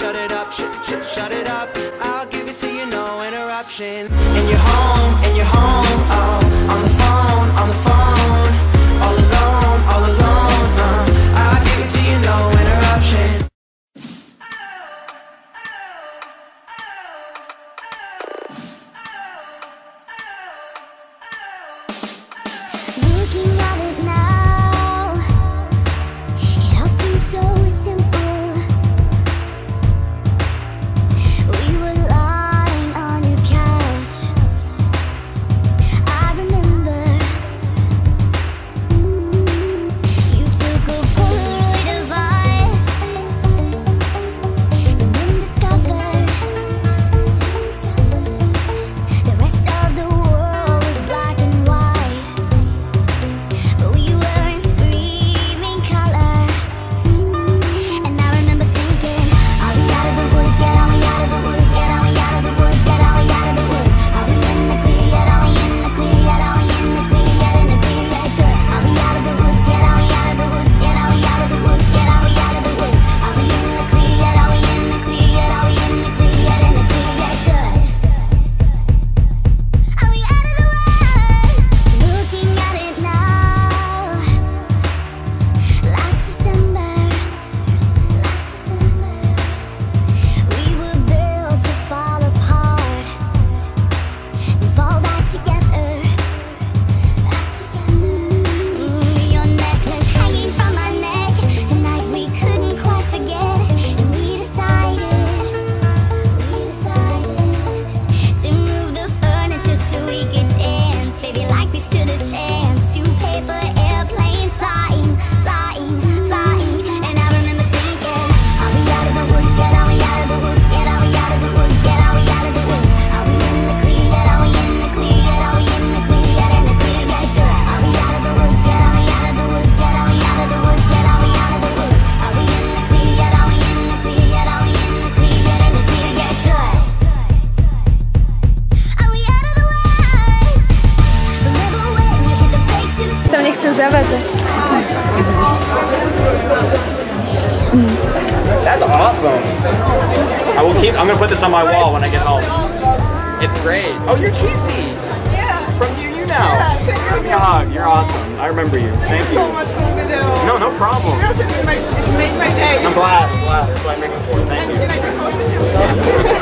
shut it up, shut it up. I'll give it to you, no interruption. And you're home, oh, on the phone, all alone, I'll give it to you, no interruption. Looking at it now, it all seems so simple. We were lying on your couch. I remember you took a Polaroid of us and then discovered the rest of the world was black and white. We were in screaming color, and I remember thinking, are we out of the woods yet? Are we out of the woods yet? Are we out of the woods yet? Are we out of the woods? Are we in the clear yet? Are we in the clear yet? Are we in the clear yet? In the clear yet? Good. Are we out of the woods yet? Are we out of the woods yet? Are we out of the woods yet? Are we out of the woods? Are we in the clear yet? Are we in the clear yet? Are we in the clear yet? In the clear yet? Good. Are we out of the woods? Looking at it now. Last December, we were built to fall apart and fall back together. Your necklace hanging from my neck, the night we couldn't quite forget, and we decided to move the furniture so we could dance, baby, like we stood a chance. Two paper airplanes flying, and I remember thinking, are we out of the woods yet? Are we out of the woods yet? Are we out of the woods yet? Are we out of the woods? Are we in the clear yet? Are we in the clear yet? Are we in the clear yet? In the clear yet? Good. Are we out of the woods yet? Are we out of the woods yet? Are we out of the woods yet? Are we out of the woods? Are we in the clear yet? Are we in the clear yet? Are we in the clear yet? In the clear yet? Good. Are we out of the woods? Remember when you hit the brakes too soon? To mě chce zavazat. That's awesome. I'm gonna put this on my wall when I get home. It's great. Oh, you're Casey. Yeah. From you now. Yeah, Give me a hug. You're awesome. I remember you. Thank you. So much for the video. No problem. Yes, it made my day. I'm glad. That's what I'm making for. Thank you. Can I take one with you? Yeah, of course.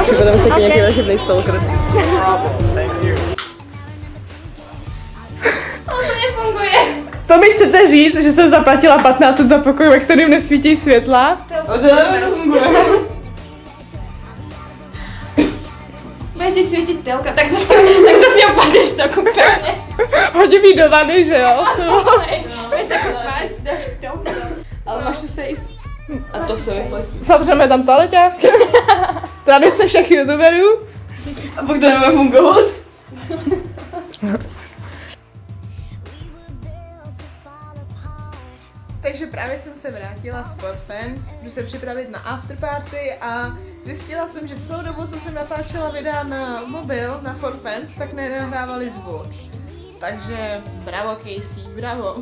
Připadám se nějaký vaše playstolker. No problem. Thank you. To nefunguje. To mi chcete říct, že jsem zaplatila 1500 za pokoj, ve kterém nesvítí světla? To nefunguje. Bude si svítit telka, tak to si opadeš tak úplně. Hodím jí do vany, že jo? Budeš se koupat, dáš telku. Ale máš tu safe. A to se vyplatí. Zavřeme tam toaleťák. Tradice všech youtuberů. A pak to nebude fungovat. Takže právě jsem se vrátila z ForFans, jdu se připravit na afterparty a zjistila jsem, že celou dobu, co jsem natáčela videa na mobil, na ForFans, tak nenahrávali zvuk. Takže bravo Casey, bravo.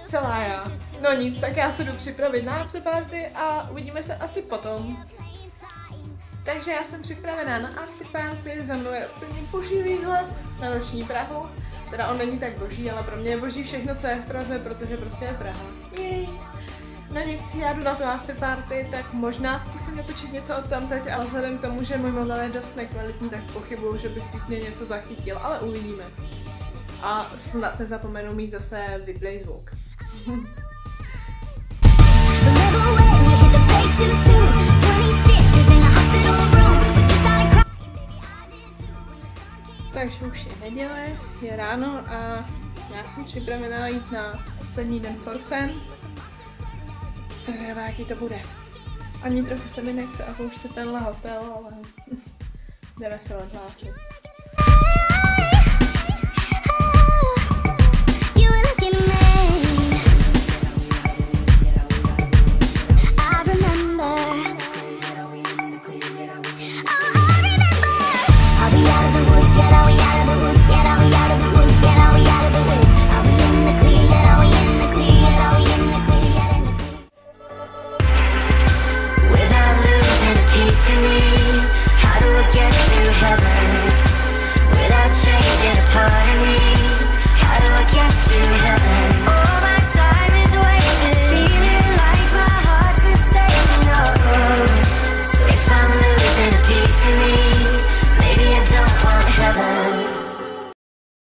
Celá já. No nic, tak já se jdu připravit na afterparty a uvidíme se asi potom. Takže já jsem připravená na afterparty, za mnou je úplně boží výhled na noční Prahu. Teda on není tak boží, ale pro mě je boží všechno, co je v Praze, protože prostě je Praha. Jej. No nic, já jdu na to afterparty, tak možná zkusím natočit něco od tamteď, ale vzhledem k tomu, že můj mobil je dost nekvalitní, tak pochybuju, že by vtipně něco zachytil, ale uvidíme. A snad nezapomenu mít zase vyplay zvuk. Takže už je neděle, je ráno a já jsem připravená jít na poslední den ForFans. Jsem zvědavá, jaký to bude. Ani trochu se mi nechce opouštět tenhle hotel, ale jdeme se odhlásit.